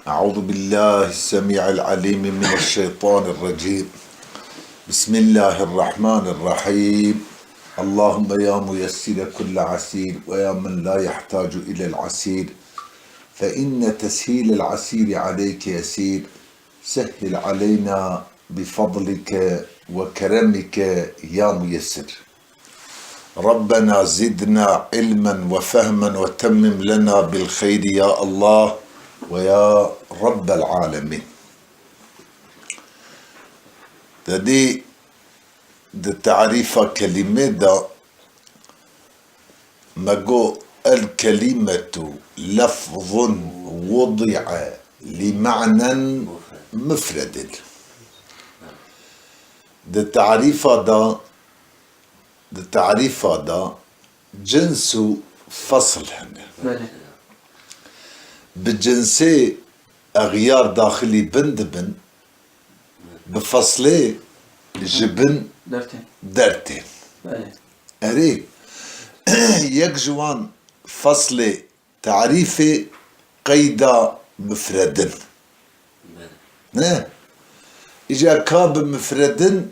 أعوذ بالله السميع العليم من الشيطان الرجيم. بسم الله الرحمن الرحيم. اللهم يا ميسر كل عسير ويا من لا يحتاج إلى العسير فإن تسهيل العسير عليك يسير. سهل علينا بفضلك وكرمك يا ميسر. ربنا زدنا علما وفهما وتمم لنا بالخير يا الله ويا رب العالمين. تدي تعريف كلمة دا مجو الكلمة لفظ وضع لمعنى مفرد. التعريف دا جنس فصل هنا بجنسي أغيار داخلي بن بفصلي جبن درتين أري يكجوان فصلي تعريفي قيدا مفردن إجا كاب مفردن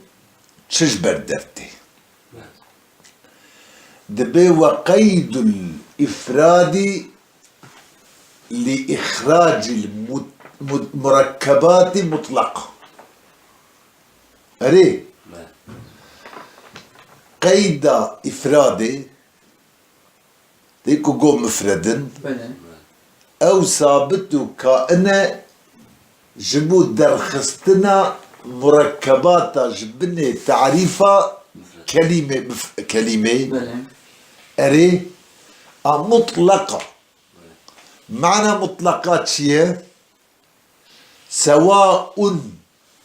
تشجبر درتي دبي وقيد الإفراد لإخراج المركبات مطلقة. أري قيد إفرادي ديكو جو مفردا أو ثابت كائنة جبو درخستنا مركبات جبني تعريفة كلمة أري مطلقة. معنى مطلقات شيء سواء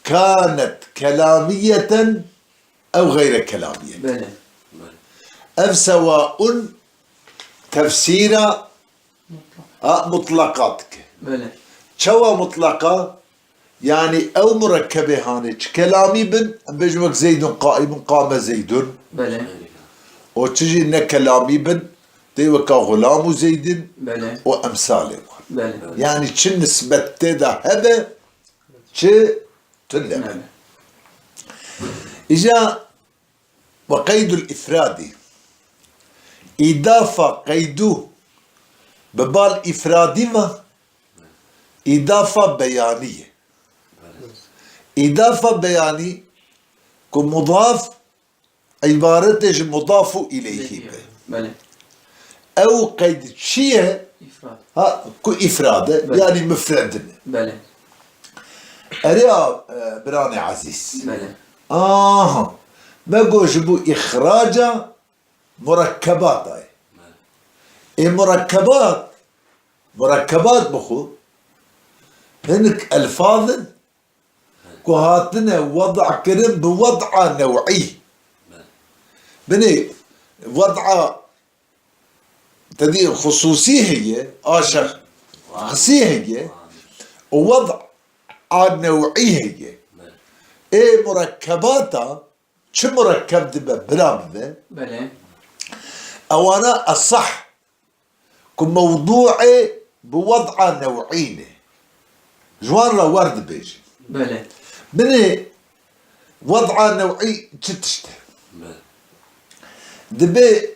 كانت كلامية أو غير كلامية أو سواء تفسير مطلقاتك شو مطلقة يعني أو مركبة هاني كلامي بن بجمك زيد قائم قام زيد وتجي إن كلامي بن ديوكا غلام زيد وأمثاله يعني تشن نسبة تدا هبه تش تلم. إجا وقيد الإفراد إضافة قيدو ببال إفرادي ما إضافة بيانية. إضافة بياني كمضاف عبارته مضاف إليه أو قيد شيء كإفراد يعني مفرد. أريا براني عزيز ما جبو إخراج مركبات مركبات بخو هنك ألفاظ كهاتنا وضع كرم بوضع نوعي بني وضع تدي خصوصي هي شخصي هي ووضع نوعي هي مركباتها شو مركب دبا بلا او انا الصح كموضوعي بوضع نوعين جوان ورد بيجي بني وضع نوعي تشتشته دبي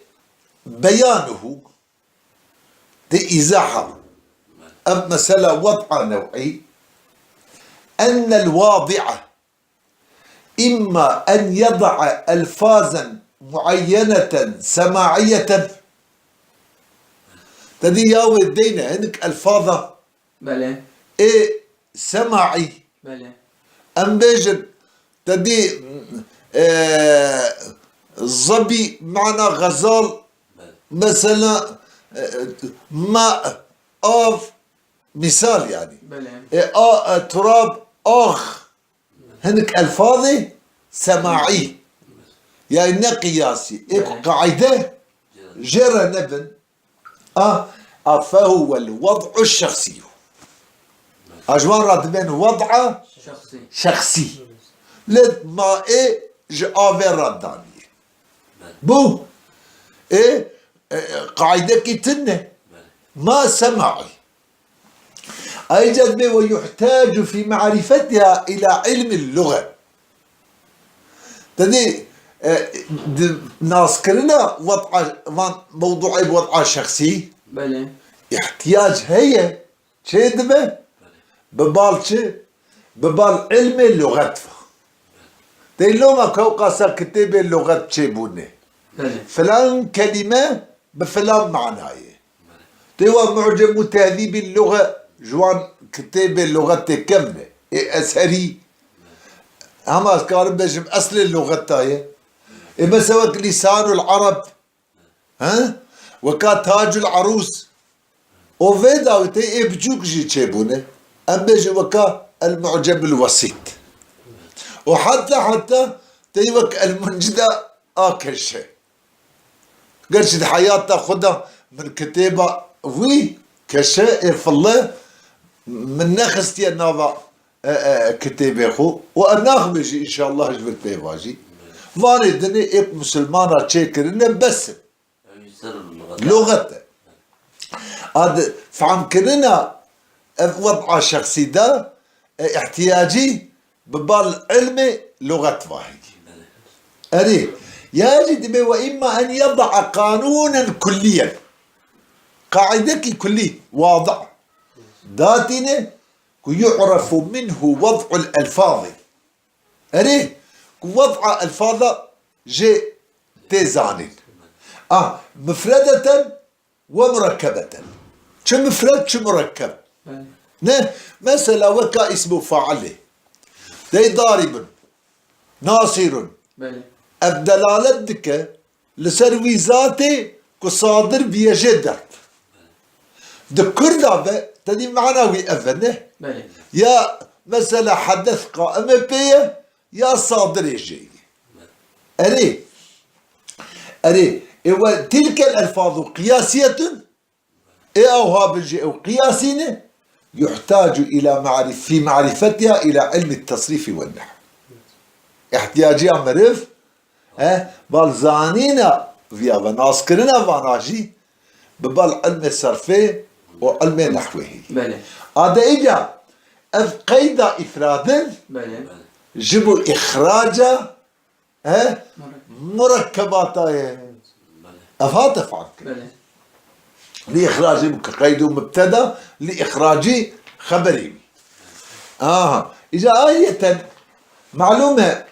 بيانه دي إزاحة مسألة وضع نوعي أن الواضع إما أن يضع ألفاظا معينة سماعية تدي ياوي الدينة هنك ألفاظة سماعي أم بيجن تدي الظبي معنى غزال مثلا ماء آف مثال يعني تراب آخ هنك ألفاظي سماعي يعني قياسي قاعدة جرى نبن فهو الوضع الشخصي. أجوان راتبين وضع شخصي لد ما جآفي رداني بو قاعدة كتنة ما سمعي أيجد به ويحتاج في معرفتها إلى علم اللغة. تدي ناس كلنا وضع موضوع وضع شخصي بله احتياج هي شدبه ببال علم اللغة دي لو ما كوقاسا كتب اللغة شيبونه فلان كلمة بفلان معناه تيوا معجم تهذيب اللغة جوان كتاب اللغة كاملة أسهري هما كارم بجم أصل اللغة تاية إما سواك لسان العرب ها وكا تاج العروس وفيدا وتي إبجوك جي تشيبونه أم بجي وكا المعجم الوسيط وحتى تيوك المنجدة آكل شيء قرشد حياتها خدها من كتابة وي كشيء في الله من نخستي النافع كتابة خو وأناخ بيجي إن شاء الله جبت بيواجي فاني دني إيه مسلمانة تشيكرنا بس لغته هذا فعمكننا وضع شخصي ده احتياجي ببال علمي لغة واحد أري يجد وإما أن يضع قانونا كليا قاعدة كلية واضع ذاتنا يعرف منه وضع الألفاظ أري وضع ألفاظ جي تيزانين مفردة ومركبة شو مفرد شو مركب نه مثلا وكا اسمه فاعل دي ضارب ناصر الدلالة دك لسروي ذاتي كصادر بيجدر ذكر دابة تدي معناوي أفنه يا مثلا حدث قائم بيه يا صادر يجي أري تلك الألفاظ قياسية أو هابلجي أو قياسين يحتاج إلى في معرفتها إلى علم التصريف والنحو احتياجي أمرف بالزانينا فيها بناسكرنا فاناجي ببال علم الصرفي وعلم نحوه هذا إجا قيد إفراد جبوا إخراج مركبات أفات فعلك لإخراج قيد مبتدا لإخراج خبري إذا آية معلومة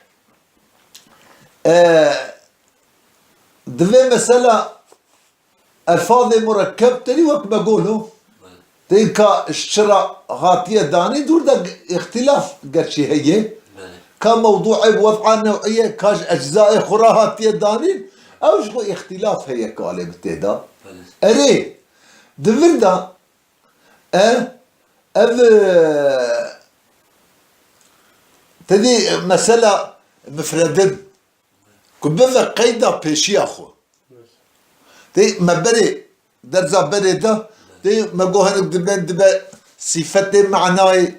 دفي مسألة ألفاظ مركب تلي وقت بقوله تلك الشرع غاتية داني دور دا اختلاف قرشي هي كموضوع بوضع نوعية كاج أجزاء خراهاتية داني أو شو اختلاف هي كالب تيدا أري دفردا تدي مسألة مفردن كبذا قيدا بيشي أخو تي ما بري درزا بري ده تي ما جو هنك دبن دبا صفتي معناي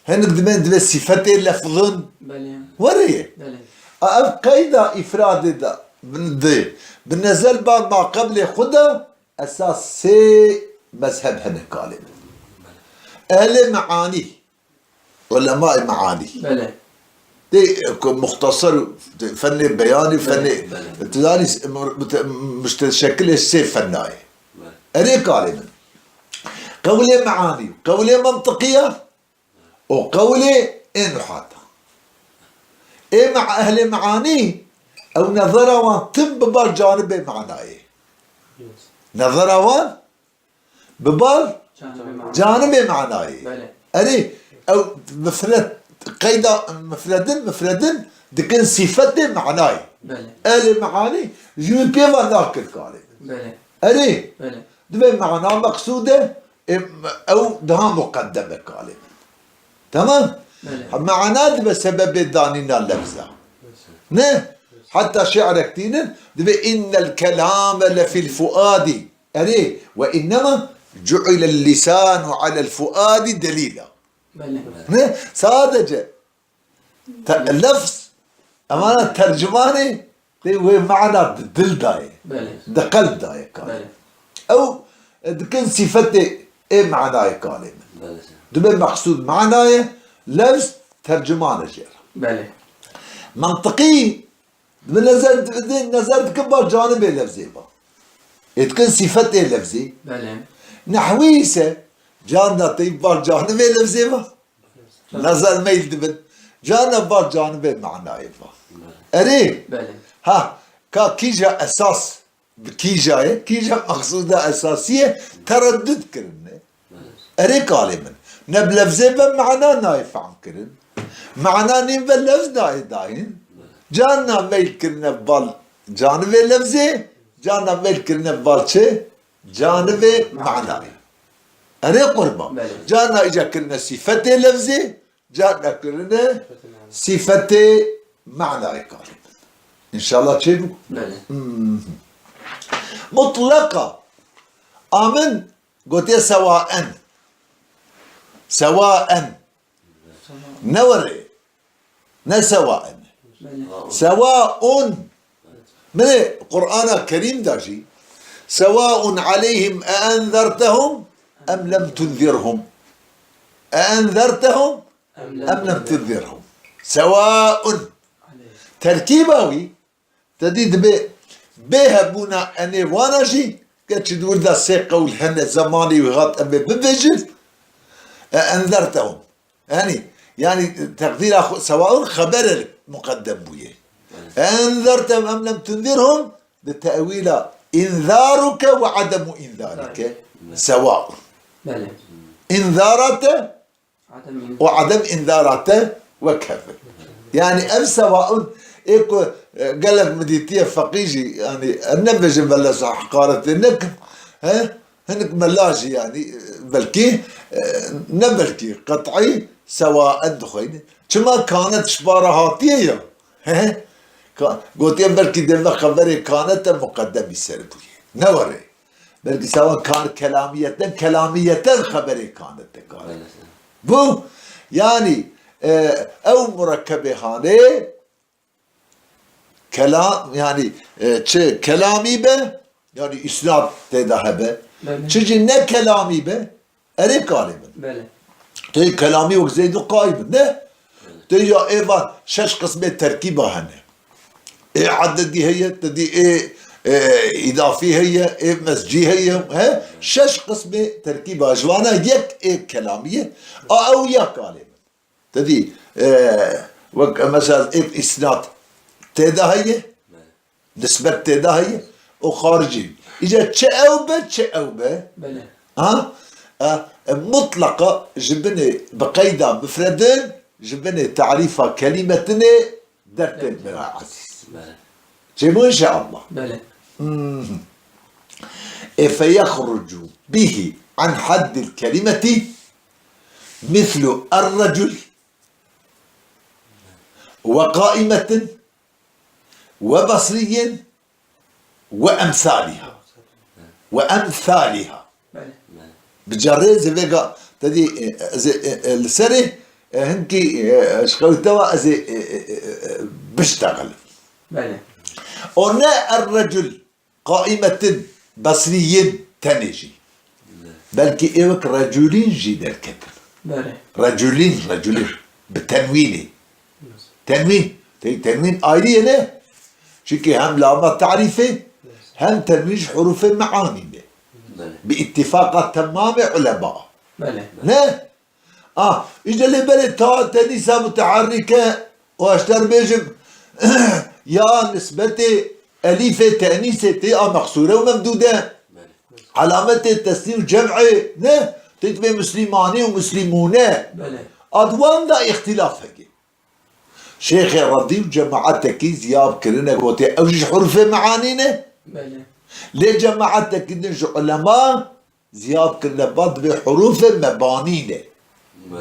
هنك دبن دبا صفتي لفظن وريه قيدا إفراد ده بندي بالنزل بعد ما قبل خدا أساس سي مذهب هنكالي أهل معاني علماء معاني دي مختصر فني بياني فني تداني متشكل سي فناي أريك عالم قولي معاني قولي منطقية وقولي نحاة إيه مع أهل معاني أو نظروا تم ببال جانب معناي نظروا ببال جانب معناي أري أو مفرد قيدا مفردن دكن صفته معناي أهل معاني جو بيما ناكل كاري أري دبي معناه مقصودة أو ده مقدمة كاري تمام معناه دبي سبب دانينا اللفظة نه حتى شعر كتير دبي إن الكلام لفي الفؤاد أري وإنما جعل اللسان على الفؤاد دليلا نه صادجة اللفظ أمانة ترجماني ومعنى دل داي ده قلب داي كان أو دكن صفتي إيه معناه كان دبي مقصود معناه لفظ ترجمان جير بله منطقي من نظر كبر جانب لفظي با يتكن صفة لفظي بله نحوي ise canla teyip var canı ve lefzi var. Nazar meyil dibin. Canı var canı ve manayı var. Eri. بله Ha. Ka kija esas. Kija maksuda esasiye tereddüt kirin. Eri kalimin. Ne lefzi ve mana naif an kirin. Mana nim ve lefz naif dahin. Canla meyil kirine bal. Canı ve lefzi. Canla meyil kirine balçı. Canı ve manayı. أنا قربة جانا إجا كلنا صفة لفظي جانا كلنا صفة معنى قال إن شاء الله تشيبوا مطلقة آمن قلت سواء نوري سواء من القرآن الكريم داجي سواء عليهم أأنذرتهم أم لم تنذرهم أأنذرتهم أم لم تنذرهم سواء تركيباوي تديد بها بونا أني وانجي قلت تقول ذا سيقة والهنة زماني وغط أمي ببجل أأنذرتهم يعني تقدير سواء خبر مقدم بويه أأنذرتهم أم لم تنذرهم بالتأويل إنذارك وعدم إنذارك سواء بله إنذارته وعدم إنذارته وكفر يعني أم سواء إيكو قالك مديتية فقيجي يعني النبج بلش حقارة النك ها هنك ملاجي يعني بلكي نبلكي قطعي سواء دخين كما كانت شبارهاتية ها قلت يا بلكي دلنا خبري كانت مقدمة سربوية نوري بلكي سواء كان كلامية خبري كانت قال بو يعني او مركبه هاني كلام يعني كلامي به يعني اسناد تدهبه تجي نه كلامي به اري قالب بله تي كلامي وزيد قايم نه تي يا ايوان شش قسم تركيبه هنا ايه عددي هي تدي ايه اضافي هي ايه مسجي هي ها شش قسم تركيبه جوانا يك ايه كلاميه او يا كلمه تدي مثلا ايه اسناد تدا هي نسبه تدا هي وخارجي اجا تشاوبه بله ها مطلقه جبني بقيده مفردين جبني تعريفها كلمتين درتين من العزيز جيبوا ان شاء الله بله فيخرج به عن حد الكلمة مثل الرجل وقائمة وبصري وأمثالها بله بجرز فيقا تدي السنة هنكي شغلتها زي بشتغل بله ona الرجل قائمة بصري تنجي بلكي ايوك رجلين جي دركتر بله رجلين بالتنوين تنوين آيلية نه شكي هم لامة تعريفه هم تنوين حروف معاني باتفاق تمام علماء بله نه اجا اللي بلد تنيسة متحركة واشتر بيجم يا نسبة أليفة تأنيسة تاء مقصورة وممدودة علامة التسليم جمعي نه تتبع مسلماني ومسلمونة بله أدوان دا اختلاف هكي شيخ الردي وجماعة تكيز ياب كرنا قوتي أوجش حروف معانينا بله ليه جماعة تكيز علماء زياب كرنا بعض بحروف مبانينا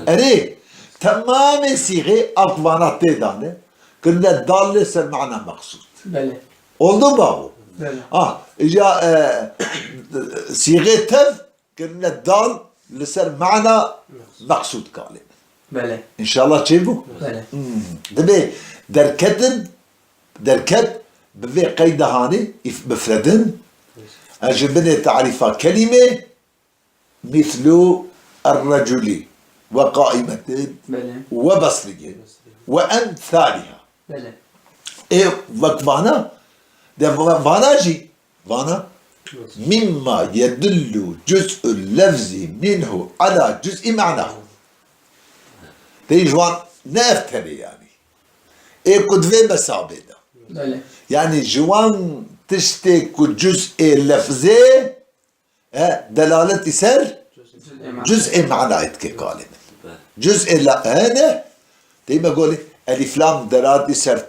أري تمام صيغة أقوانات تدانه كنا الدال لسه المعنى مقصود بله oldu mu bu? بله اجا صيغه تف كنا الدال لسه معنى مقصود كالي بله ان شاء الله تشيبو بله دبي دركت بفي قيد هاني بفردن اجبني تعريفها كلمه مثل الرجل وقائمة بله وبصرية وأمثالها بله إيه وقفانا ده فاناجي فانا مما يدل جزء اللفظ منه على جزء معناه دي جوان نفتري يعني إيه قد في مسابقة بله يعني جوان تشتك جزء لفظي دلالة يسر جزء معناه كقالب جزء لا هنا ديما قولي الف لام دلالة يسر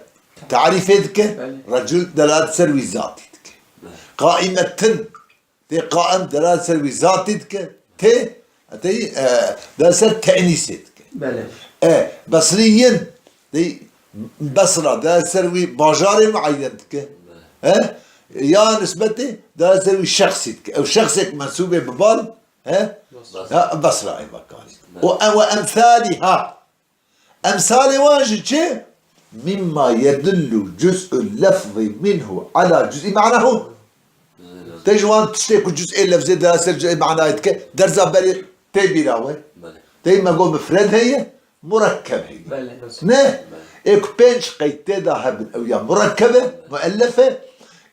تعريفك رجل دلالة سروي ذاتك قائمة دي قائم دلالة سروي ذاتك تي دلالة سر تأنيستك بله بصريا دي بصرة دلالة سروي باجار معينتك يا نسبتي دلالة سروي شخصيتك او شخصك منسوبة ببال بصرة اي مكان وامثالها امثال واجد شيء مما يدل جزء اللفظ منه على جزء معناه تجوان تشتكي جزء اللفظ دراسة جزء معناه درزا بالي تبي راوي دايما قول مفرد هي مركب هي بله نه ايك بينش قيتدا هبن او يا مركبة مؤلفة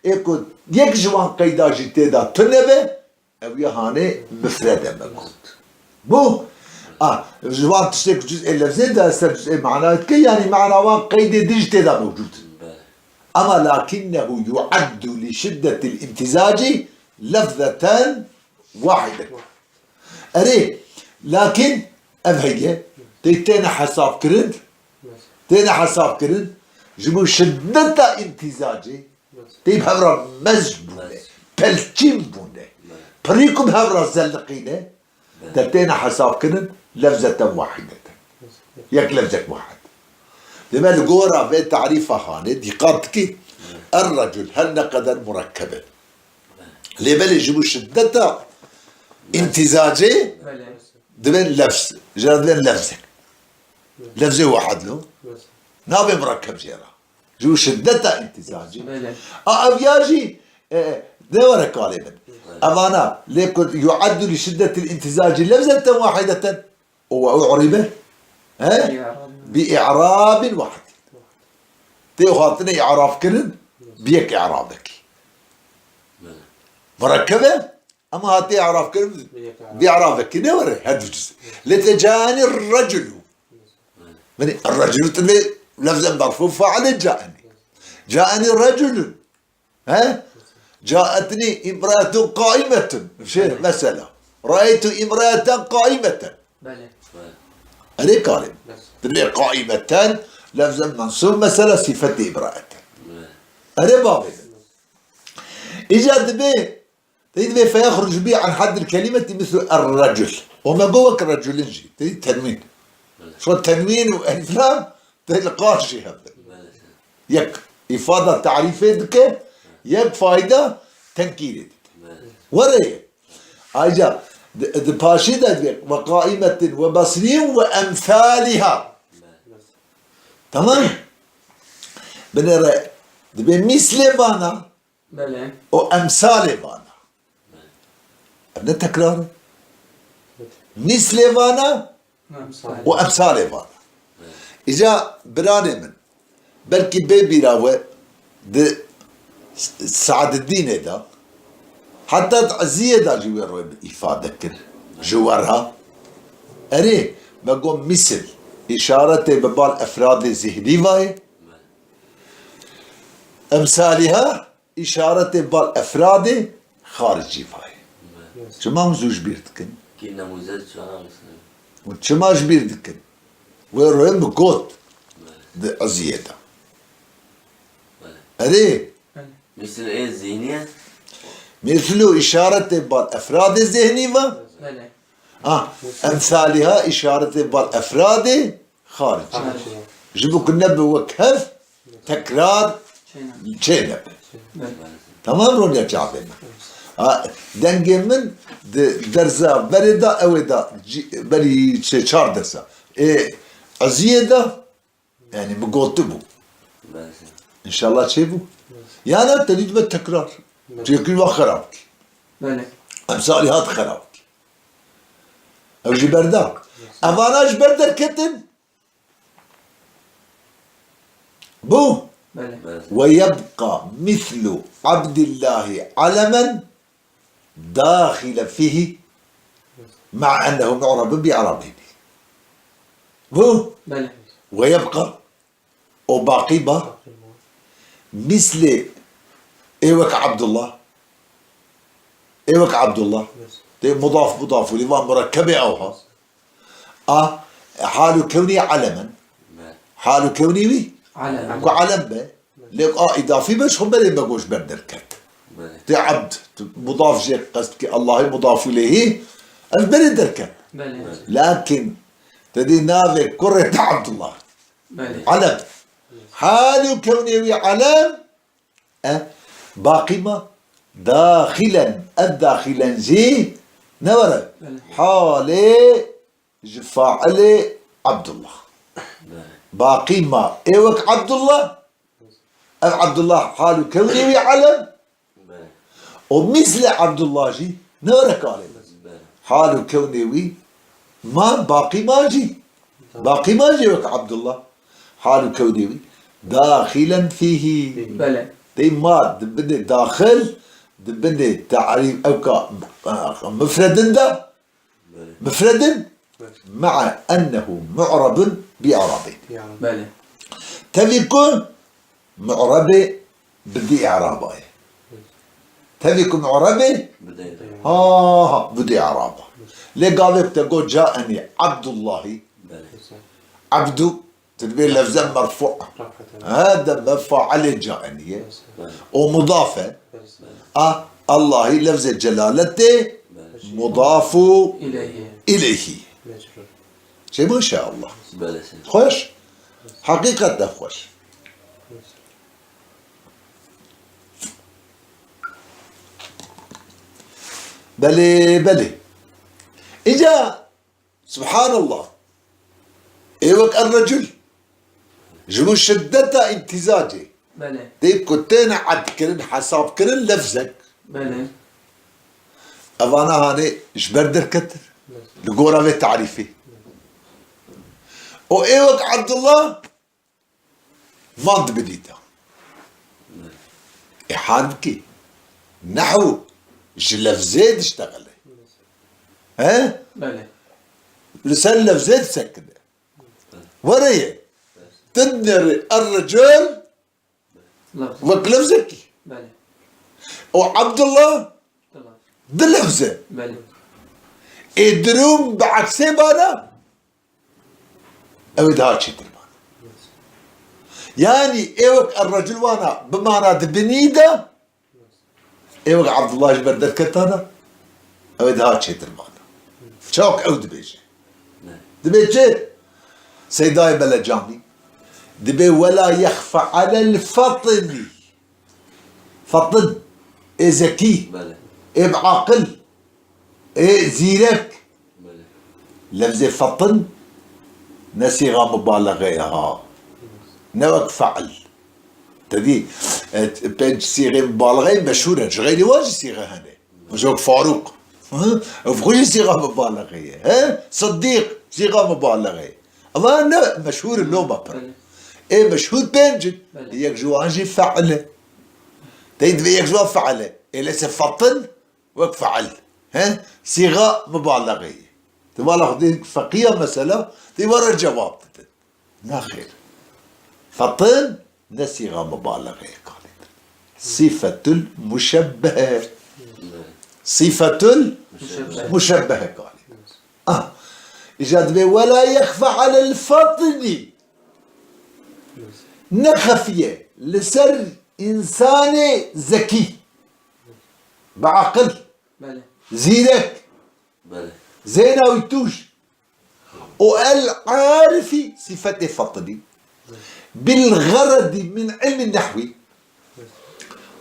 ايكو يك جوان قيدا جتدا تنبه او يا هاني مفردة مقود بو جوان تشتكي جزء اللفظ دراسة جزء معناه يعني معناه قيد ديجتدا موجود أما لكنه يعد لشدة الامتزاج لفظة واحدة أري لكن أبهية تيتنا حساب كرد تينا حساب كرد جبو شدة امتزاجي تيب هبرا مزبونة بلچين بونة بريكم هبرا زلقينة تينا حساب كرد لفظة واحدة يك لفظة واحد لما الجورة في تعريفها هاند يقابتك الرجل هل نقدر مركبا لما يجيبوا شدتها امتزاجي بله دبن لفظ جردين لفظك لفظي واحد له نابي مركب زيرا جو شدتها امتزاجي بله أبياجي دورة قالبا أمانا ليكن يعد لشدة الامتزاج لفظة واحدة وأعربه بإعراب واحد تيو خاطني إعراب كرن بيك إعرابك مركبة أما هاتي إعراب كرن بإعرابك نور هذا الجزء لتجاني الرجل من الرجل تلي لفظا مرفوع فعل جاءني الرجل جاءتني امرأة قائمة شيء مثلا رأيت امرأة قائمة بله هذه قائمة تلي قائمتان لفظا منصوب مثلا صفة امرأة هذا بابي إيجاد به تريد به فيخرج به عن حد الكلمة مثل الرجل وما جوك الرجل نجي تريد تنوين شو التنوين والإفلام تلقاه شيء هذا يك إفادة تعريفك يك فايدة تنكيرك وريه أجا دباشيدة وقائمة وبصري وأمثالها تمام بنرى دبي مثل بانا بله وأمثال بانا ابن تكرار مثل بانا وأمثال بانا إذا براني من بلكي بيبي راوي د سعد الدين دا حتى تعزيه دا جوار إفادة كده جوارها أري بقوم مثل إشارة ببال أفراد ذهني واي أمثالها إشارة ببال أفراد خارجي واي شما مزوج بيردكن كي نموذج شو أنا وشما جبيردكن ويروهم بقوت د عزيه دا أري مثل إيه الذهنية مثل إشارة بالأفراد الذهني و بله أمثالها إشارة بالأفراد خارج جبوا كنا بوكهف تكرار شينب تمام رونيا جابنا دنجي من درزا بريدا أودا بري شار درسا عزيدة يعني بقوتبو بس إن شاء الله تشيبو يعني تريد بالتكرار تقول خرابك بله أمثالي هات خرابك او جي بردار افاناش بردر كتن بو بله بس ويبقى مثل عبد الله علما داخل فيه مع انه معرب باعرابه بو بله ويبقى وباقي با مثل ايوك عبد الله ايوك عبد الله دي مضاف لما مركبه اوها حال كوني علما بس حال كوني وي علم وعلم به ليك اضافي باش هم اللي بقوش بردر كت بس دي عبد مضاف جي قصدك الله مضاف اليه البردر كت بله لكن تدي نافي كرة عبد الله بله علم حال كوني وي علم باقي ما داخلا الداخلا زي نورا حالي جفاعلي عبد الله بس باقي ما ايوك عبد الله عبد الله حال كوني وي علم بس ومثل عبد الله جي نورا قال بس حال كوني وي ما باقي ما جي باقي ما جي وك عبد الله حال كوني وي داخلا فيه بله دي ما دبني داخل دبني تعريف اوكا مفرد ده مفرد مع انه معرب باعرابه بله تبيكون معربه بدي اعرابه تبيكون معربه بديت بدي اعرابه ليه قالك تقول جاءني عبد الله بس عبد تدبير لفظا مرفوع هذا مرفوع عليه جاءني ومضافه الله لفظ جلالته مضاف إليه إليه شيء ما شاء الله بس خوش حقيقة خوش بلي إجا سبحان الله إيوك الرجل جمو شدته امتزاجه بله ديب كنتين عد كرن حساب كرن لفظك بله أفانا هاني إيش بردر كتر لقورة في تعريفي وإيوك عبد الله ماض بديته إحانكي نحو جلف زيد اشتغل ها بله لسان لف زيد سكنه وريه تدر الرجل لفظ وكلف زكي بله وعبد الله طبعا دلفزه بله ادروم بعكسي بانا او دهاتشي تربان يعني ايوك الرجل وانا بمعنى بنيده ايوك عبد الله جبر دركتانا او دهاتشي تربان شوك او دبيجي دبيجي سيداي بلجاني دبي ولا يخفى على الفطن فطن ايه ذكي بس ايه بعقل ايه زيرك بس لفظ فطن نصيغة مبالغة ها نوك فعل تدي بنج صيغة مبالغة مشهورة غير واجد صيغة هنا مجوك فاروق فخوش صيغة مبالغة ها صديق صيغة مبالغة أما مشهور اللومة بله ايه مشهور بنجد بلى. يك جوانجي فعله تيد يك جوان فعله إيه ليس فطن وك فعل ها صيغة مبالغة تبالغ دي فقيه مسألة دي ورا الجواب ما خير فطن نصيغة مبالغة قالت صفة المشبهة صفة المشبهة قالت إجاد بي ولا يخفى على الفطن نخفية لسر إنسان ذكي بعقل بله زينك بس زينة ويتوش والعارف صفة فطني بالغرض من علم النحو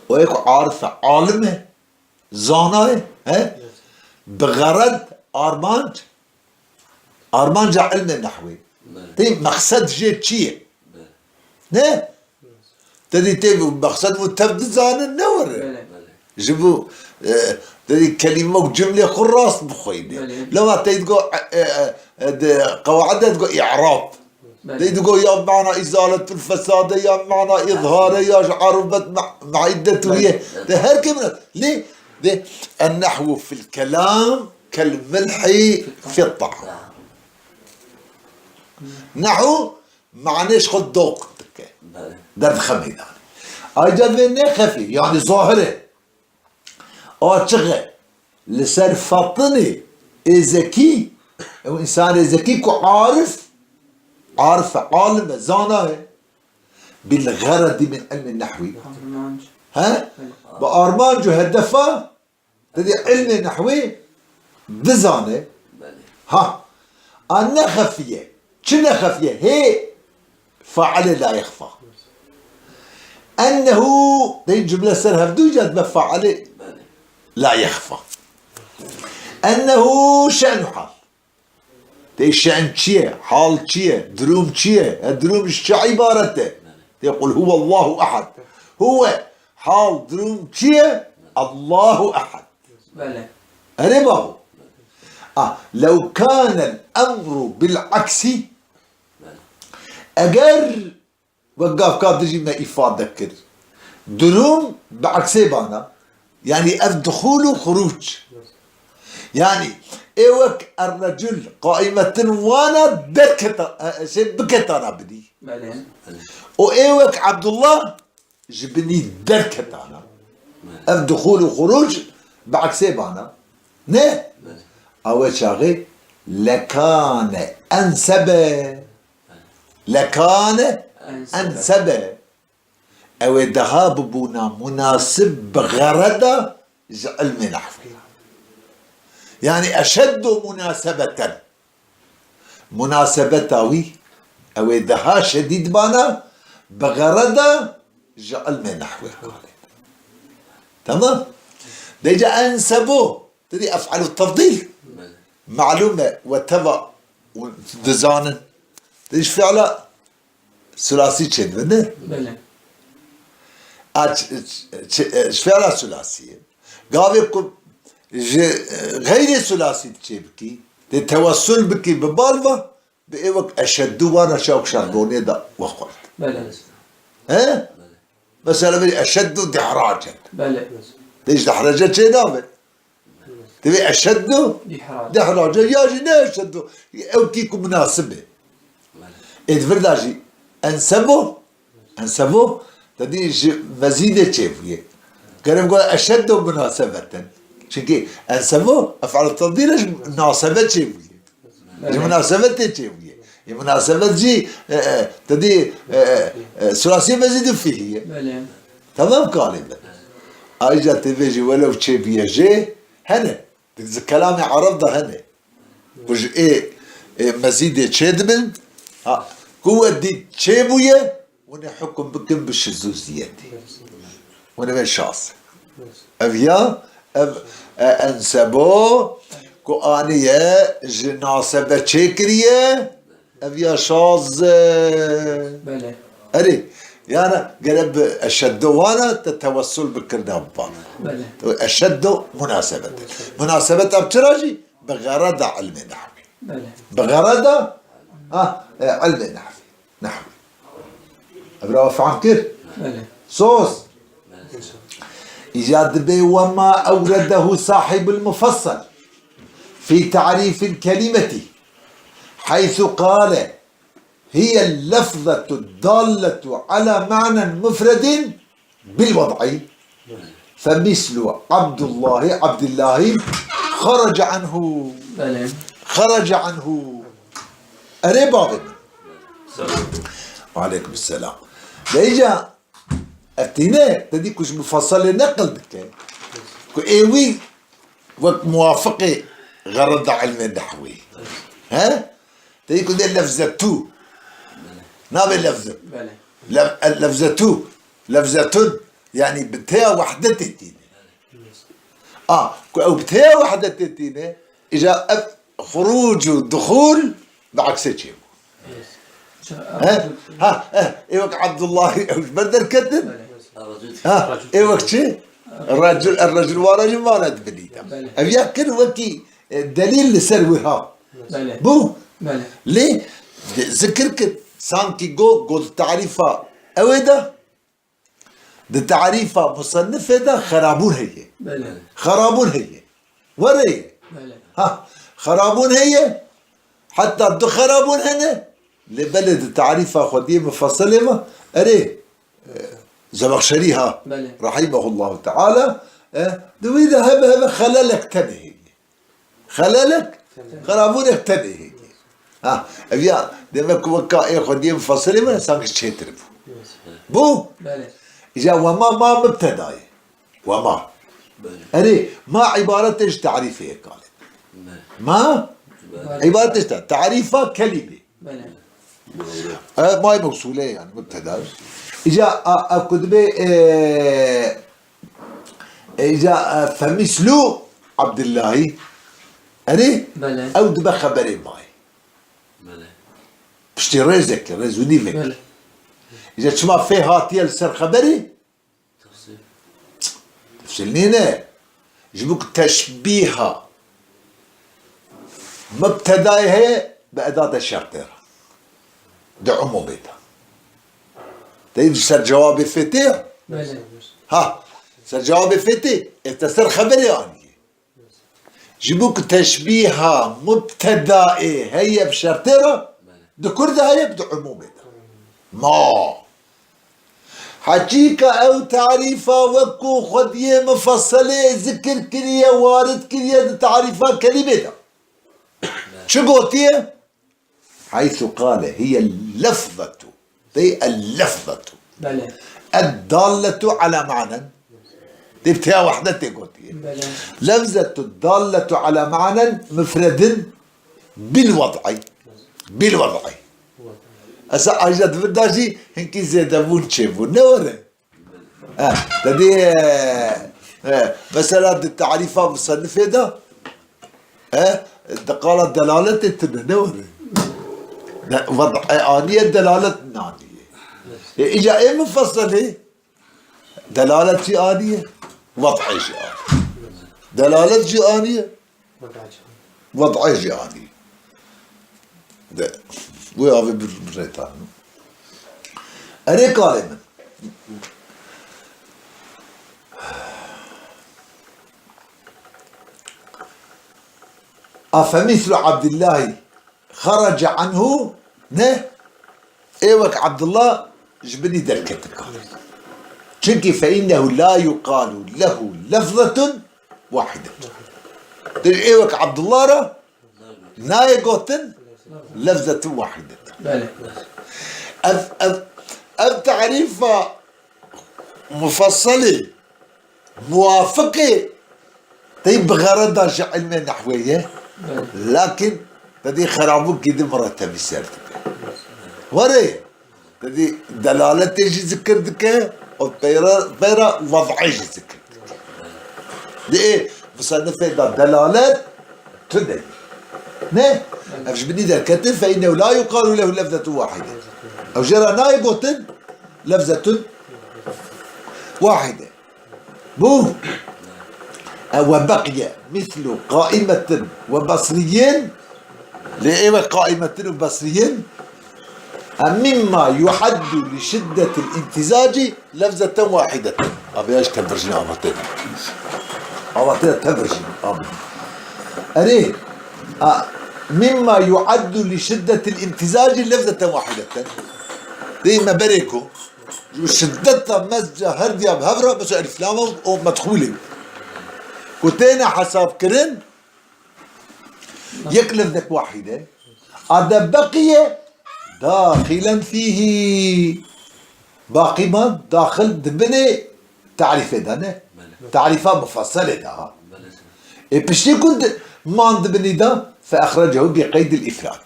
ويكون عارف عالمه زانه ها بغرض أرمانج علم النحو تي مقصد جيت شيء نه تدي تي مقصد متبد زان النور بله جبو دي كلمة وجملة خراس بخويني بله. لما تيجو قواعدها تقول إعراب دي تقول يا معنى إزالة الفساد يا معنى إظهار يا عربة معدة وهي ده هر كلمة ليه؟ ده النحو في الكلام كالملح في الطعام نحو معناش خد ذوق بله درد خميدان أجل خفي يعني ظاهرة أشغل لسان فطني ذكي أو إنسان ذكي عارف عالم زانه بالغرض من علم النحوي ها بأرمانجو هدفه تدي علم النحوي بزانه بله ها أنا خفية شنو خفية هي فعل لا يخفى أنه دي جملة سرها بدو جد بفعل بله لا يخفى أنه شأن حال دي شأن شيء حال شيء دروم شيء الدروم شو عبارته يقول هو الله أحد هو حال دروم شيء الله أحد بله أنا بابو لو كان الأمر بالعكس أجر وقف كاد تجي ما إفادة كر دروم بعكسي بانا يعني الدخول وخروج يعني ايوك الرجل قائمة وانا بكت انا بدي بله وايوك عبد الله جبني دركت انا الدخول وخروج بعكسي بانا نه اول شاغي لكان انسب لكان انسب او ذهاب بنا مناسب بغرض علم نحو يعني اشد مناسبتاوي او ذها شديد بانا بغرض علم نحو تمام ديجا انسبو تدي افعل التفضيل بله معلومه وتبع دزانا ايش فعله ثلاثي تشد بده بله ايش فعله ثلاثيه قابلكم غير ثلاثي تشبكي التوسل بكي ببالفا بإيوك أشدو وانا شاوك شربوني دا وقلت بله ها مثلا بدي أشدو دحراجا بله ليش دحراجا شي نامل تبي أشدو دي حراج دحراجا يا جي لا أشدو أو كيكو مناسبة إذ فرداجي أنسبو تدي مزيدة شيفية كان يقول أشدو مناسبة شكي أنسبو أفعل التفضيل مناسبة شيفية مناسبة شيفية مناسبة جي تدي ثلاثية مزيد فيه بله تمام كلمة أجا تبيجي ولو شيفية جي هنا كلامي عرضه هنا وج مزيد شدمن قوة دي شيبوية ونحكم بكم بالشذوذية وانا مشاص افيا انسبو كو انية جناسبة شكرية افيا شاز بله اري يعني قرب الشدو وانا تتوسل بكردابا بله الشدو مناسبة ابتراجي بغرض علم نحوي بله بغرض علم نحوي ابراو فهم كيف بله صوص إيجاد بي وما أورده صاحب المفصل في تعريف الكلمة حيث قال هي اللفظة الدالة على معنى مفرد بالوضع فمثل عبد الله خرج عنه بله أريبا وعليكم السلام ليجا أتينا تدي كوش مفصل نقل بك كو إيوي وقت موافقة غرض علم النحوي ها تدي كو دي لفظة تو نابي لفظة بله لفظة تو لفظة يعني بتاع وحدة تتيني أو بتاع وحدة تتيني إجا خروج ودخول بعكس شيء ايوك عبد الله بدر كتب الرجل ايوك شي الرجل ورجل ما ندبني بله. أبيا كل وكي دليل لسروها بله بو بله ليه ذكرك سانكي جو تعريفها أودا ده تعريفها مصنفة ده خرابون هي بله خرابون هي وري بله ها خرابون هي حتى دو خرابون هنا لبلد تعريفها خديه مفصلة ما أري زمخشري ها بله. رحمه الله تعالى دويدا هبه خلالك تنهي خلالك خرابونك تنهي ها أبيا دمك وكا خديه مفصلة ما سانك تشتري بو بله إذا وما ما مبتدأ وما بله أري ما عبارة إيش تعريفه قال بله ما عبارة إيش تعريفها كلمة بله ما هي موصولة يعني مبتدأ إذا كتبه إذا فمثلو عبد الله أري بله أو دبا خبري معي بله بشتي رزق رزوني لك بله إذا تسمع فيه هاتي السر خبري تفصيل تفصلني هنا يجيبوك تشبيهها مبتدأها بأداة الشرطيرة ده عموميتها تيجي سر جواب فتيح بله ها سر جواب فتيح افتسر خبري عني جيبوك تشبيهها مبتدأ هي بشرطيرة ده كردها هي بده عموميتها ما حكيك او تعريفها وكو خديه مفصله ذكر كليه وارد كليه تعريفها كلمتها شو قلتيه حيث قال هي اللفظة هي اللفظة بله الدالة على معنى تبتها وحدة قلتيه بله لفظة الدالة على معنى مفرد بالوضع أسا أجد بداشي هنكي زيدبون تشيبون نورة تدي مثلا التعريفة مصنفة ده قالت دلالة التنورة وضع آنية دلالة نانية إجا إيه مفصلة دلالة شي آنية وضع شي آنية دلالة شي آنية وضع شي آنية ده ويا في بريطانيا أنا قائما أفمثل عبد الله خرج عنه نه ايوك عبد الله جبني دركتك شنكي فإنه لا يقال له لفظة واحدة ايوك عبد الله را لا يقوتن لفظة واحدة بله أب تعريف مفصلة موافقة طيب بغرضها شي علم نحوية لكن تدي خرابوك كده مرتب السالفة وري تدي دلالة تيجي ذكرتك وبيرا وضعي ذكرتك دي ايه مصنفة دلالات تدري نه أفش بدي ده كتب فإنه لا يقال له لفظة واحدة أو جرى نايبوت لفظة واحدة بو وبقي مثل قائمة وبصريين لإيه قائمة وبصريين مما يحد لشدة الامتزاج لفظة واحدة أبي ايش تفرجين أبطينا تفرجين أريه مما يعد لشدة الامتزاج لفظة واحدة دي ما بريكو شدتها مزجة هردية بهبرة بس الفلامة ومدخولة وتاني حساب كرن يكلف ذك واحدة هذا بقي داخلا فيه باقي ما داخل دبني تعريفه ده تعريفها مفصلة ده بشتي كنت ما عند بني ده فأخرجه بقيد الإفراد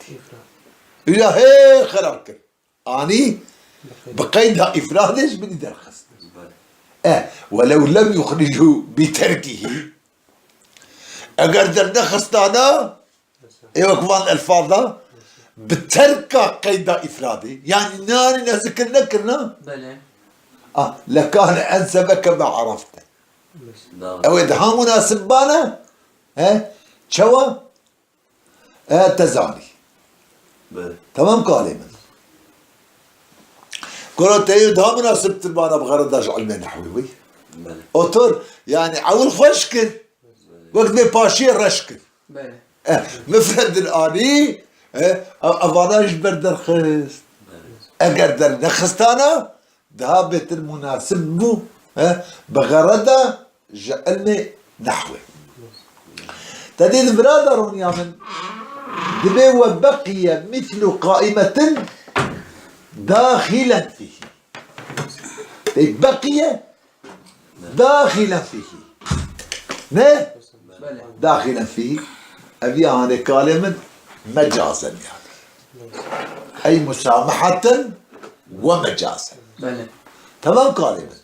إلا هي خرابك أني بقيدها إفراد إيش بدي درخص ولو لم يخرجه بتركه أقدر درخص أنا إيوه كمان الفاظة بترك قيد إفرادي يعني ناري نذكرنا كنا بله لكان أنسب كما عرفت داغ او ادها مناسب بانا شوا تزاني بله تمام كلمة قولوا تيو ادها مناسب تبانا بغرضاش علمي نحوي بله اوتور يعني عول خوشكل وقت ما باشي رشكل بله مفرد الآني أفاناش بردر خست اگر در نخستانا ذهبت المناسب بو بغرض جعلني نحوه تدين برادرون يا من دبي وبقي مثل قائمة داخلا فيه بقي داخلا فيه نه بله داخلا فيه أبي أنا كلمة مجازا يعني أي مسامحة ومجازا بله تمام كلمة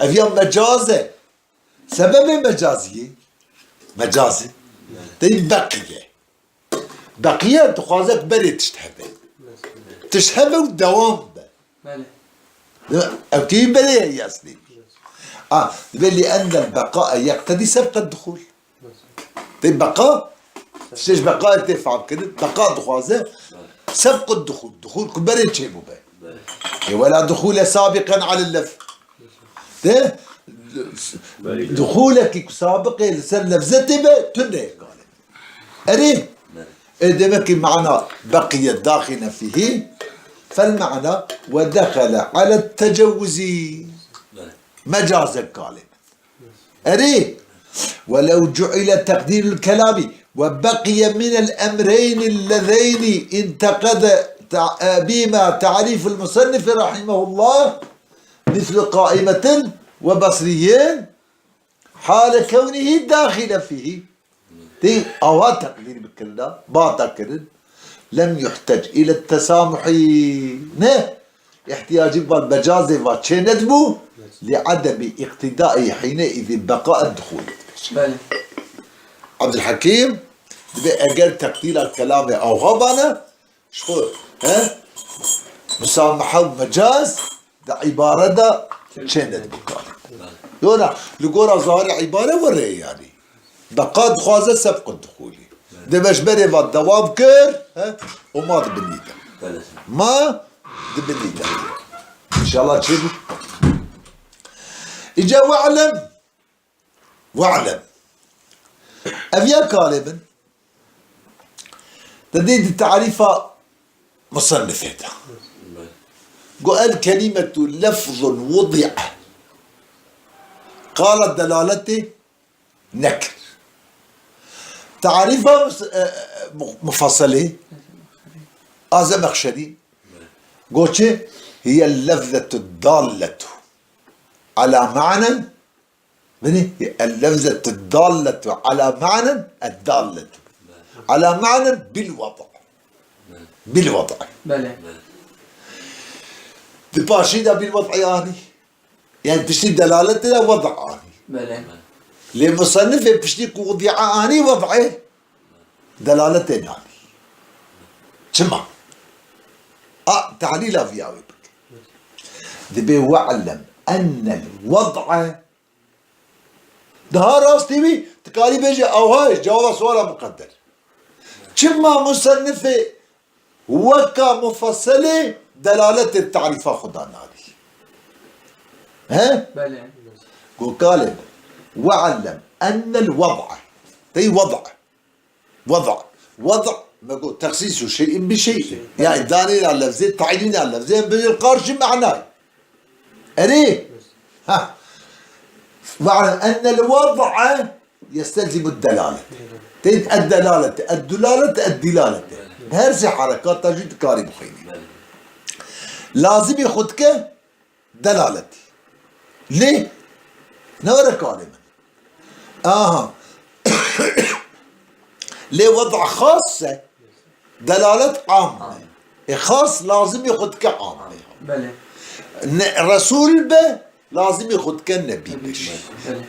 أبي مجازة سبب مجازية مجازي طيب بقية تخوازك بري تشتهبه ودوام بله أو كيف بري يا أصلي لأن البقاء يقتضي سبق الدخول طيب بقاء شيش بقاء تفعل كده بقاء دخوازه سبق الدخول دخول كبري تشيبه به ولا دخول سابقا على اللف ده دخولك سابقا لسان لفزته به تنه قال أري دمك معنى بقي داخلا فيه فالمعنى ودخل على التجوز مجازا قال أري ولو جعل تقدير الكلام وبقي من الأمرين اللذين انتقد بما تعريف المصنف رحمه الله مثل قائمة وبصريين حال كونه داخلا فيه دي أو تقدير بكلا باطل لم يحتاج إلى التسامح نه احتياج بالمجاز وشندبو لعدم اقتداء حينئذ بقاء الدخول بله عبد الحكيم أجل تقدير الكلام أو غبنا شو مسامحة ومجاز ده عبارة ده شندبو قال يونا لقورا ظاهر عبارة وري يعني بقاء خوازة سبق الدخول ده باش بري الدوام كر وما دبنيته بله ما دبنيته ان شاء الله تشوفوا اجا واعلم ابيا كالبا تديد التعريفة مصنفتها قال كلمة لفظ وضع قالت دلالته نكر تعريفها مفصلة زمخشري قوتش هي اللفظة الضالة على معنى اللفظة الضالة على معنى الضالة على معنى بالوضع بله تباشيدا بالوضع يعني تشتي دلالة وضع بله لمصنف بشتيك وضع اني وضعه دلالتين اني شما تعليل افياوي بك دبي واعلم ان الوضع ده راس تبي تقالي بيجي او هاي جواب سؤال مقدر شما مصنف وكا مفصله دلاله التعريفات خدانا هذه ها بله قال وعلم أن الوضع تي وضع ما قلت تخصيص شيء بشيء يعني داني على اللفظين تعيين على اللفظين بالقارش معناه أري ها واعلم أن الوضع يستلزم الدلالة تيد الدلالة هرسي حركات تجد كاري بخيني لازم ياخدك دلالتي ليه؟ نورا كلمة لوضع خاصة دلالة عامة خاص لازم ياخد كعامة بله رسول به لازم ياخد كنبي بش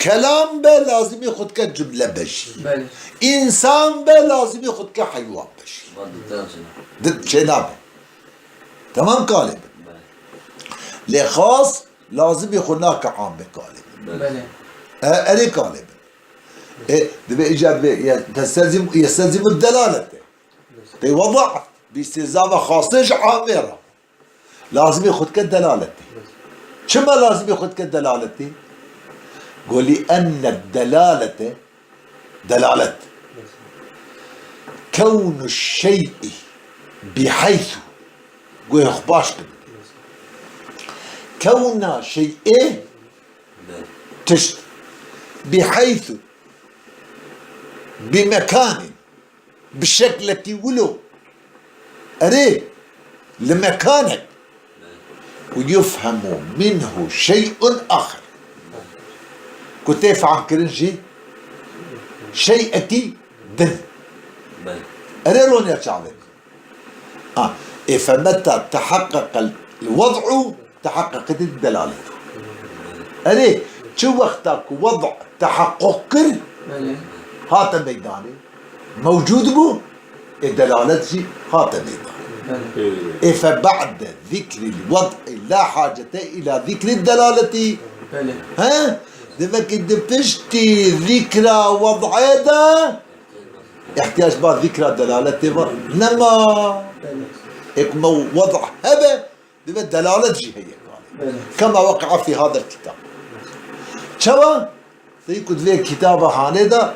كلام به لازم ياخد كجملة بش بله إنسان به لازم ياخد كحيوان بش ضد جنابه تمام كلمة لخاص لازم ياخدناه كعامة كلمة بله أري قالب دبي إيجاد يستلزم الدلالة دي وضع باستلزام خاصة عامرة لازم ياخذ كالدلالة شما لازم ياخذ كالدلالة قولي أن الدلالة دلالة كون الشيء بحيث قولي اخباش كون شيء تشت بحيث بمكان بالشكل التي ولو أريه لمكانك ويفهم منه شيء آخر كنت يفعل كرنجي شيء أتي دل أريه لون يتشعلك فمتى تحقق الوضع تحققت الدلالة أريه شو وقتك وضع تحقق هذا ميداني موجود بو الدلالة شي هذا ميداني فبعد ذكر الوضع لا حاجة إلى ذكر الدلالة ها دمك دبشتي ذكرى وضع هذا احتياج بعد ذكرى دلالة نما اكمو وضع هذا دمك دلالة شي هي كما وقع في هذا الكتاب شوا سيكون لي كتابة هاندا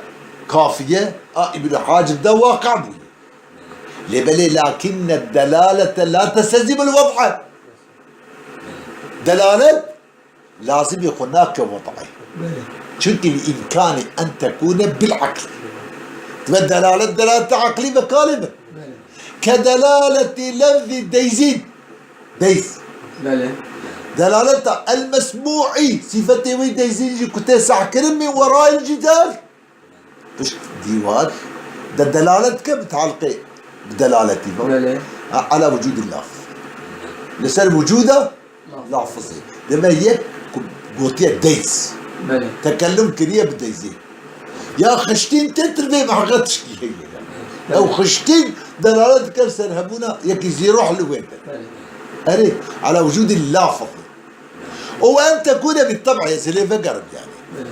كافية ابن حاجب ده واقع بي لبلي لكن الدلالة لا تستلزم الوضع دلالة لازم يكون هناك وضعي شنك الإمكان أن تكون بالعقل الدلالة دلالة عقلي بكالمة كدلالة لفظ ديزين ديز دلالة المسموعي صفته وين ديزين كنت ساحكرم من وراء الجدال فش ديوان ده دلالة كم تعلقي بدلالتي على وجود اللفظ لسان وجوده لفظي لما هي قوتيه ديز تكلم كريه بديزين يا خشتين تتربي مع غتش او خشتين دلالة كم سنهبونا يكي يروح لوين أري على وجود اللافظ وأن تكون بالطبع يا سليم قرب يعني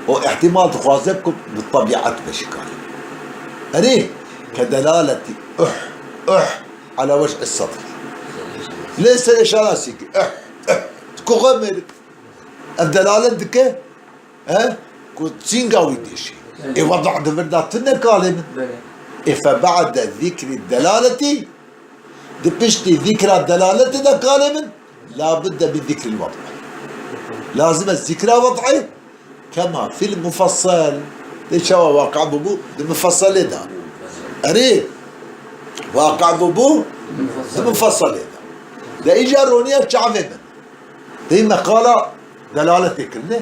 واحتمال تخاصبكم بالطبيعة بشكل أري كدلالة أح على وجه السطر ليس الإشارة سيكي تكوغمر الدلالة دكا كنت سينغاوي ديشي وضع دفرداتنا كالمة فبعد ذكر الدلالة دبشتي ذكر الدلالة ده كالما لا بد من ذكر الوضع لازم الذكر وضعي كما في المفصل ليش هو واقع ببو المفصل ده أري واقع ببو المفصل ده إجا رونية شعبنا دي مقالة دلالة ذكرنا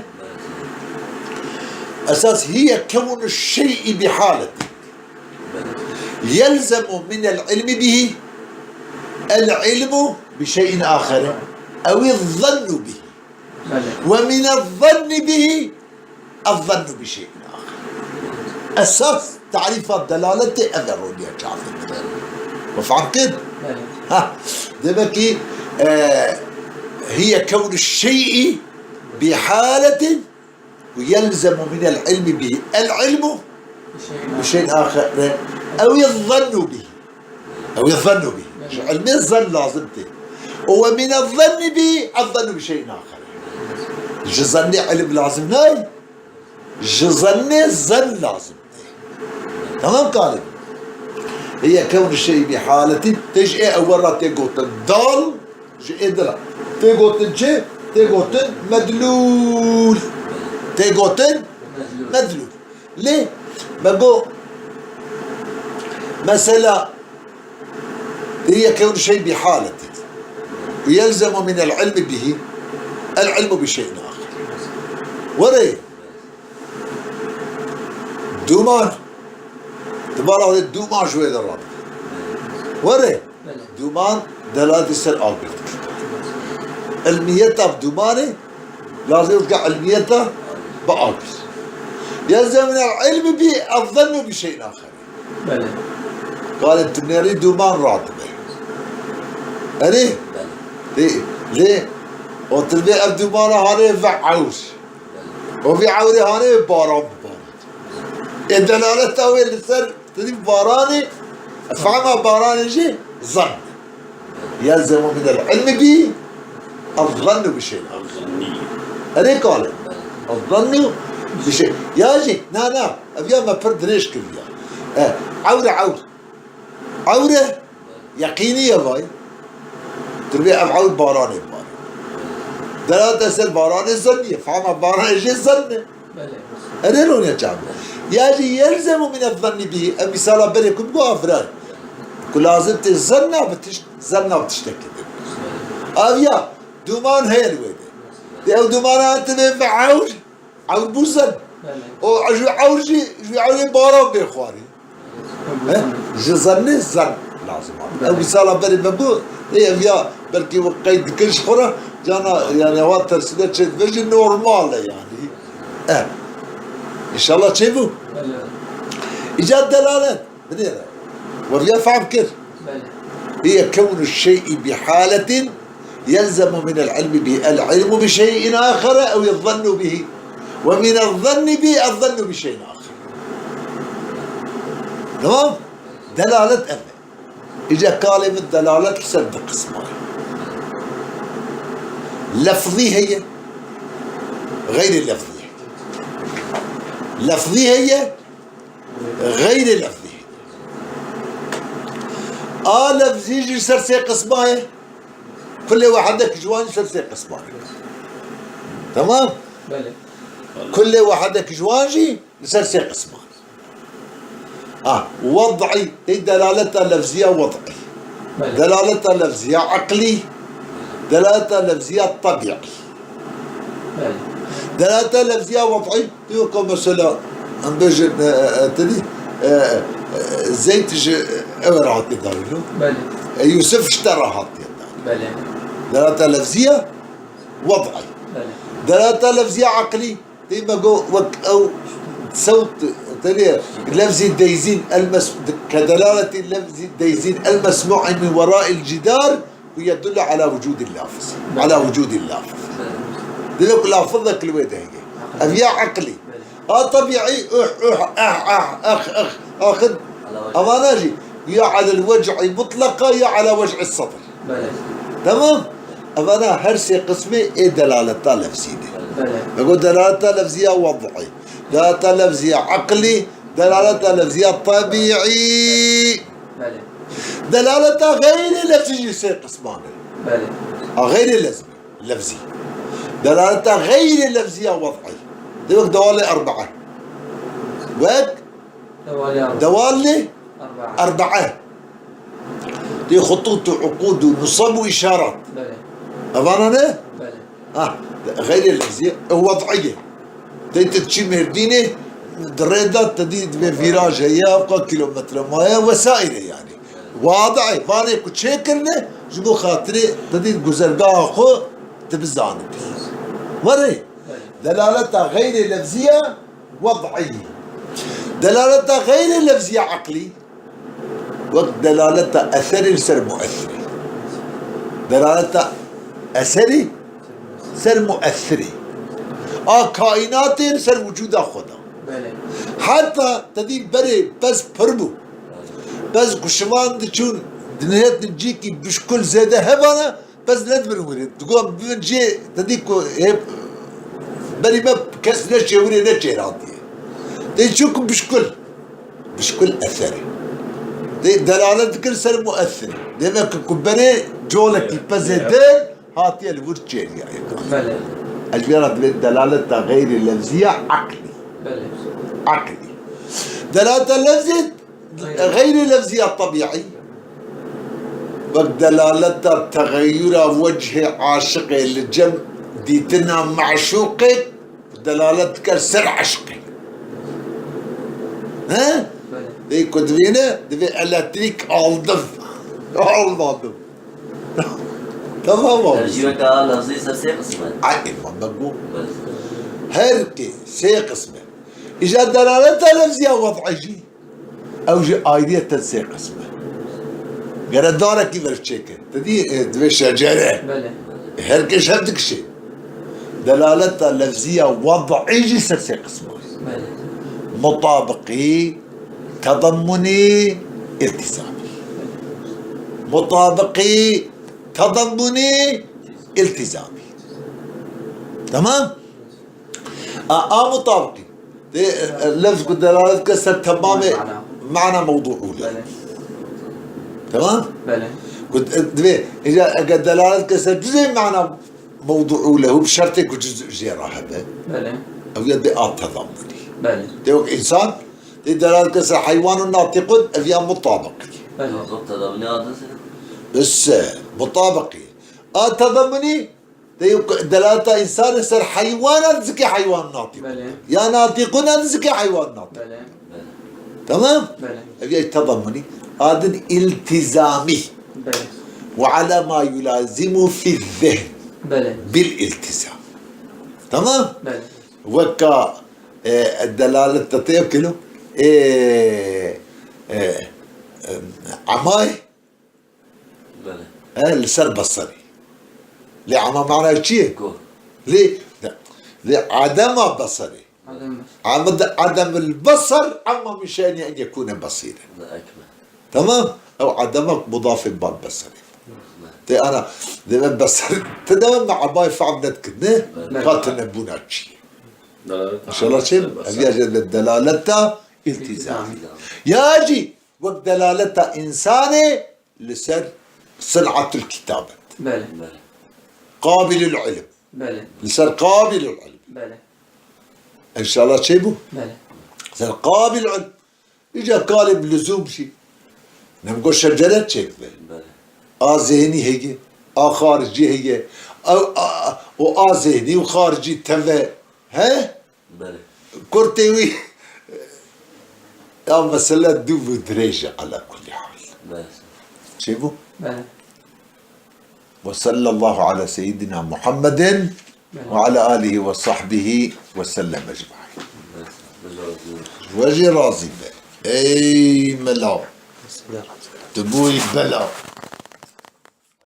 أساس هي كون الشيء بحالته يلزم من العلم به العلم بشيء آخر أو الظن به ومن الظن به الظن بشيء آخر أساس تعريف الدلالة أذرون يا جعفر وفعل كده دمكي هي كون الشيء بحالة ويلزم من العلم به العلم بشيء آخر أو الظن به أو الظن به علم الظن لازمته ومن الظن به الظن بشيء آخر جظني علم لازم ناي جظني ظن لازمته تمام قالب هي كون الشيء بحالة تجئ أولا تيقوت الضال جئ دلا تيقوت الجي تيقوت مدلول تيقوت مدلول ليه؟ بقول مثلا هي كون شيء بحالة ويلزم من العلم به العلم بشيء آخر وري دومان تبارك الدومان شوية الرابط وري دومان دلالة السر آخر علميتها بدوماني لازم يلقى علميتها بآخر يلزم من العلم به الظن بشيء آخر قال التنيري دومان راتبه أريه ليه وتلبي الدومان هذا فعوش وفي عوري هاني باران الدلالة تاوي لسر تدي باراني فهم باراني جي ظن يلزم من العلم به الظن بشيء هذي قال الظن بشيء ياجي نا أبيا ما فرد ليش كبيا عورة يقينية باي تربي أبعود باراني دلالة سل باراني ظنية فهم باراني جي ظن هذي لون يا جامع ياجي يلزم من الظن به مثال بريكم بوافران كل لازم تظن بتشتكي أبيا دومان هي الويدة او دومان أنت من عور بوزن أو عورجي باران بيخواري جي ظن لازم او مثال بري ببو هي أبيا بلكي وقيد كلش خورة جانا يعني هو ترسلت شيء فيجي نورمال يعني إن شاء الله تشوفوا إيجاد دلالات بدينا وفيها فهم كر هي كون الشيء بحالة يلزم من العلم به العلم بشيء آخر أو الظن به ومن الظن به الظن بشيء آخر تمام؟ دلالة أمر إجا كلمة دلالة تسد قسمان لفظي هي غير اللفظي لفظي هي غير اللفظي لفظي يجي سرسي قسماية كل واحدك جوان سرسي قسماية تمام؟ بله كل واحدك جوانجي سرسي قسماية وضعي هي دلالتها لفظية وضعي دلالتها لفظية عقلي دلالتها لفظية طبيعي دلالتها لفظية وضعي يوكم مثلا أنبجن تدي زيت أورات يدارلو يوسف اشتراها بله دلالتها لفظية وضعي دلالتها لفظية عقلي ديما جو أو صوت تدي لفظ الديزين كدلالة لفظ الديزين المسموع من وراء الجدار ويدل على وجود اللافظ على وجود اللافظ دلوك لافظك الويدة هي أبيا عقلي طبيعي أخذ أماناجي يا على الوجع مطلقة يا على وجع الصدر تمام أمانا هرسي قسمي دلالة لفظية يقول دلالة لفظية وضعي دلالة لفظية عقلي دلالة لفظية طبيعي دلالة غير لفظي يصير قسمان غير لفظي دلالة غير لفظية وضعي دوك دوالي أربعة وك دوالي أربعة دي خطوط وعقود ونصب وإشارات أفانا غير اللفظية وضعية تتشي مردينة دريدة تديد بفيراج هي أبقى كيلومتر ما وسائل يعني واضعي فاني كنت شكرنا جبو خاطري تديد جزرقاء أخو تبزاني مري دلالتها غير لفظية وضعية دلالتها غير لفظية عقلي وقت دلالتها أثري سر مؤثري دلالتها أثري سر مؤثري كائنات سر وجود خدا حتى تدي بري بس بربو بس كشمان دشون دنيات نجيكي بشكل زيادة هبانا بس ندبر ورد تقول بنجي تديكو بري ما كاس نشي وري نشي راضي دي تشوكم بشكل أثري دي دلالة كل سر مؤثر ديما كبري جولك بزيدين هاتي الورد جيريا الجيرة دلالة غير اللفظية عقلي عقلي دلالة اللفظية غير اللفظية الطبيعي دلالة تغير وجه عاشق الجم ديتنا معشوقك دلالتك سر عشقي دي كدبينه دي الكتريك aldım almadım tamam abi ترجمة لفظي سرسي قسمة عقل مقبول هركي سي قسمة إجا دلالتها لفظية وضعي أو جي آيدية سي قسمة قرأ دارك كيف الشيكة تدي دبي شجرة هركي شهدك شيء دلالتها لفظية وضعية سرسي قسمه بله مطابقي تضمني التزامي مطابقي تضمني التزامي تمام مطابقي اللفظ الدلالة كسر تمامي معنى موضوع له بله تمام بله قلت إذا دلالة كسر جزء معنى موضوع له بشرطك وجزء جيرة هذا بله أو يدي تضمني بله تيوك إنسان دلالة كسر حيوان ناطق أبيان مطابقي بله تضمني هذا بس مطابقي تضمني دلالة إنسان يصير حيوان ذكي حيوان ناطق بله يا ناطقون ذكي حيوان ناطق بله تمام بله أبي تضمني هذا التزامي بله وعلى ما يلازم في الذهن بله بالالتزام تمام بله وكا الدلالة تتيكلو عماي بله لسر بصري ليه عما معناه شيء كو ليه عدم بصري عدم البصر عما مشان أن يكون بصيرا لا أكمل تمام أو عدمك مضاف بالبصري تي أنا ذي البصر تدام مع باي فعملت كده قاتلنا بوناتشي إن شاء الله شيء أبي أجد الدلالة التزام ياجي وقت دلالة إنساني لسر صنعة الكتابة بله بله قابل العلم بله لسر قابل العلم بله إن شاء الله شيبه بله لسر قابل العلم إجا قالب لزوم شيء نمقول شجرة شيء بله ذهني هي خارجي هي أو ذهني وخارجي تبع ها بله كرتوي يا مسألة دوب دريجة على كل حال بله شيبه بله وصلى الله على سيدنا محمد وعلى آله وصحبه وسلم أجمعين وجي راضي اي ملا تبوي بلا